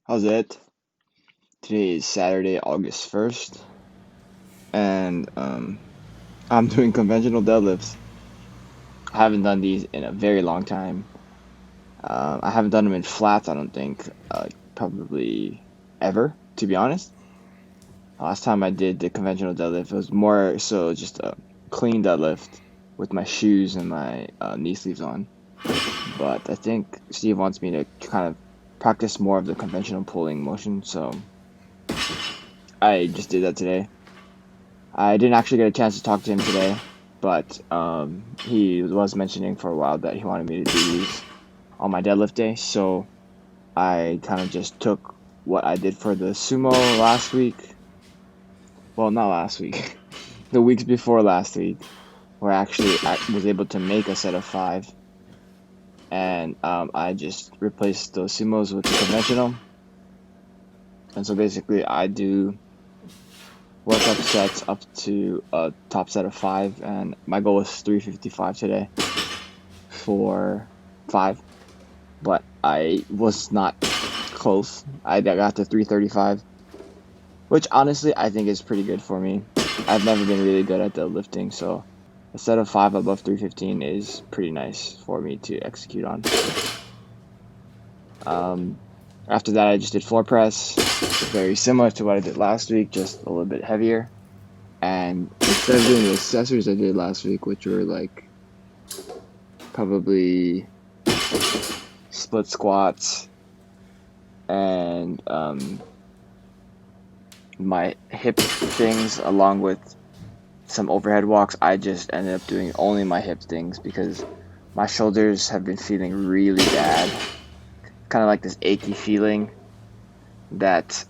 How's it? Today is Saturday, August 1st, and I'm doing conventional deadlifts. I haven't done these in a very long time. I haven't done them in flats, I don't think, probably ever, to be honest. Last time I did the conventional deadlift, it was more so just a clean deadlift with my shoes and my knee sleeves on. But I think Steve wants me to kind of practice more of the conventional pulling motion, so I just did that today. I didn't actually get a chance to talk to him today, but he was mentioning for a while that he wanted me to do these on my deadlift day, so I kind of just took what I did for the sumo last week. Well, not last week, the weeks before last week, where I was able to make a set of 5, and I just replaced those sumos with the conventional. And so basically I do workup sets up to a top set of 5, and my goal is 355 today for 5, but I was not close. I got to 335, which honestly I think is pretty good for me. I've never been really good at deadlifting, so a set of 5 above 315 is pretty nice for me to execute on. After that I just did floor press, very similar to what I did last week, just a little bit heavier. And instead of doing the accessories I did last week, which were like probably split squats and my hip things along with some overhead walks, I just ended up doing only my hip things because my shoulders have been feeling really bad. Kind of like this achy feeling that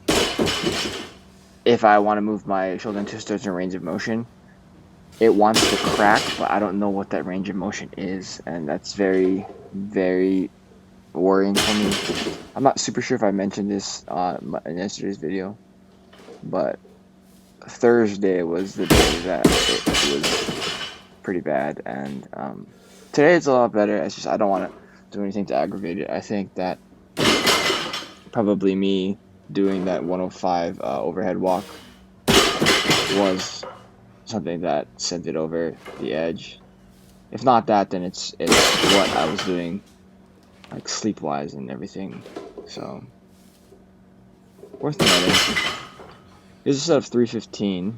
if I want to move my shoulder into a certain range of motion, it wants to crack, but I don't know what that range of motion is, and that's very, very worrying for me. I'm not super sure if I mentioned this in yesterday's video, but Thursday was the day that it was pretty bad, and today it's a lot better. It's just I don't want to do anything to aggravate it. I think that probably me doing that 105 overhead walk was something that sent it over the edge. If not that, then it's what I was doing, like sleep-wise and everything. So worth noting. Here's a set of 315.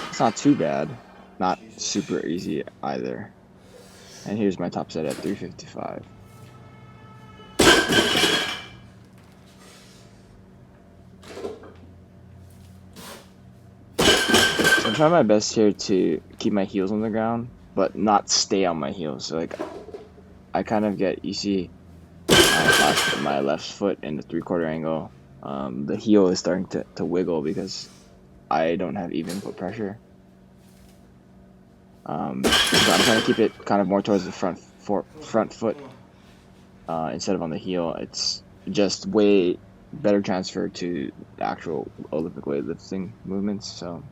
It's not too bad, not super easy either. And here's my top set at 355. So I'm trying my best here to keep my heels on the ground, but not stay on my heels. So like, I kind of get, you see, my left foot in the 3/4 angle. The heel is starting to wiggle because I don't have even foot pressure. So I'm trying to keep it kind of more towards the front foot instead of on the heel. It's just way better transfer to the actual Olympic weightlifting movements. So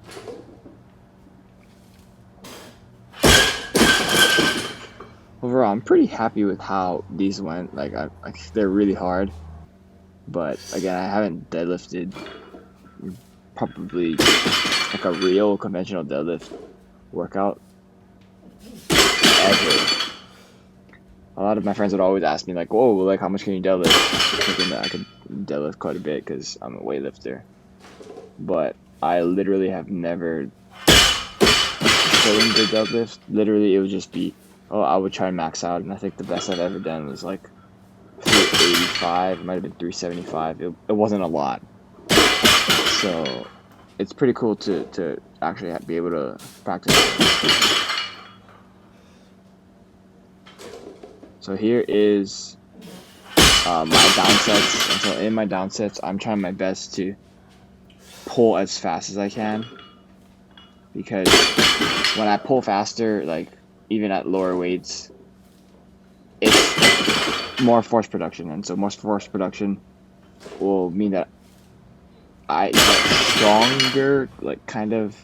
overall, I'm pretty happy with how these went. Like they're really hard, but again, I haven't deadlifted probably like a real conventional deadlift workout ever. A lot of my friends would always ask me like, "Whoa, like how much can you deadlift?" Thinking that I could deadlift quite a bit because I'm a weightlifter. But I literally have never done the deadlift. Literally, it would just be, oh, I would try and max out, and I think the best I've ever done was like 385. It might have been 375. It wasn't a lot. So it's pretty cool to actually be able to practice. So here is my down sets, and so in my down sets, I'm trying my best to pull as fast as I can, because when I pull faster, like even at lower weights, it's more force production, and so more force production will mean that I get stronger, like kind of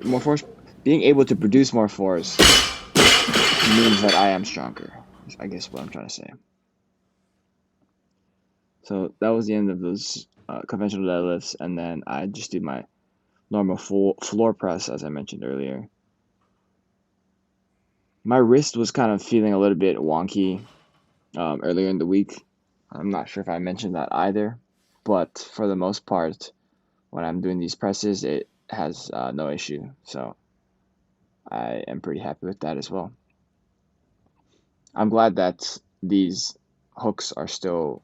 more force, being able to produce more force means that I am stronger, I guess what I'm trying to say. So that was the end of those conventional deadlifts, and then I just did my normal full floor press, as I mentioned earlier. My wrist was kind of feeling a little bit wonky earlier in the week. I'm not sure if I mentioned that either, but for the most part, when I'm doing these presses, it has no issue. So I am pretty happy with that as well. I'm glad that these hooks are still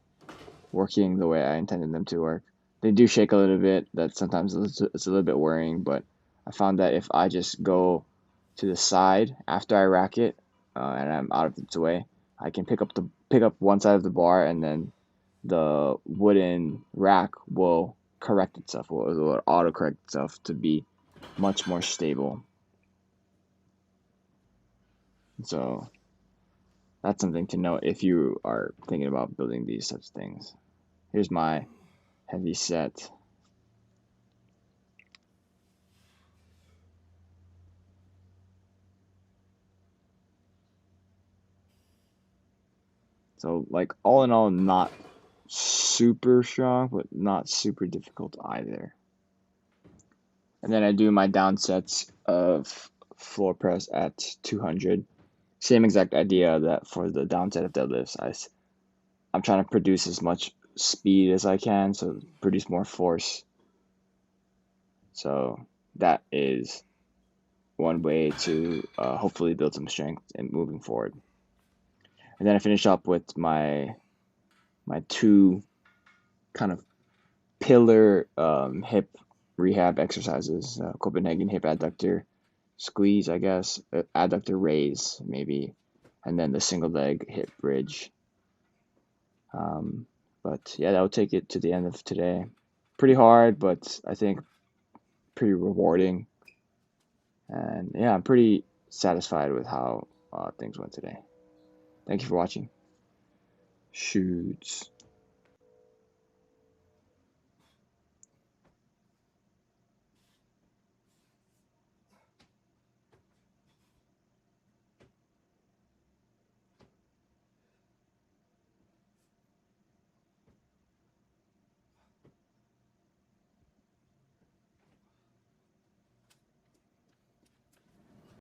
working the way I intended them to work. They do shake a little bit. That sometimes it's a little bit worrying, but I found that if I just go to the side after I rack it and I'm out of its way, I can pick up one side of the bar, and then the wooden rack will correct itself, will auto correct itself to be much more stable. So that's something to note if you are thinking about building these such things. Here's my heavy set. So like all in all, not super strong, but not super difficult either. And then I do my down sets of floor press at 200. Same exact idea that for the down set of deadlifts, I'm trying to produce as much speed as I can, so produce more force. So that is one way to hopefully build some strength and moving forward. And then I finish up with my two kind of pillar hip rehab exercises, Copenhagen hip adductor squeeze, I guess, adductor raise, maybe, and then the single leg hip bridge. Um, but yeah, that will take it to the end of today. Pretty hard, but I think pretty rewarding. And yeah, I'm pretty satisfied with how things went today. Thank you for watching. Shoots.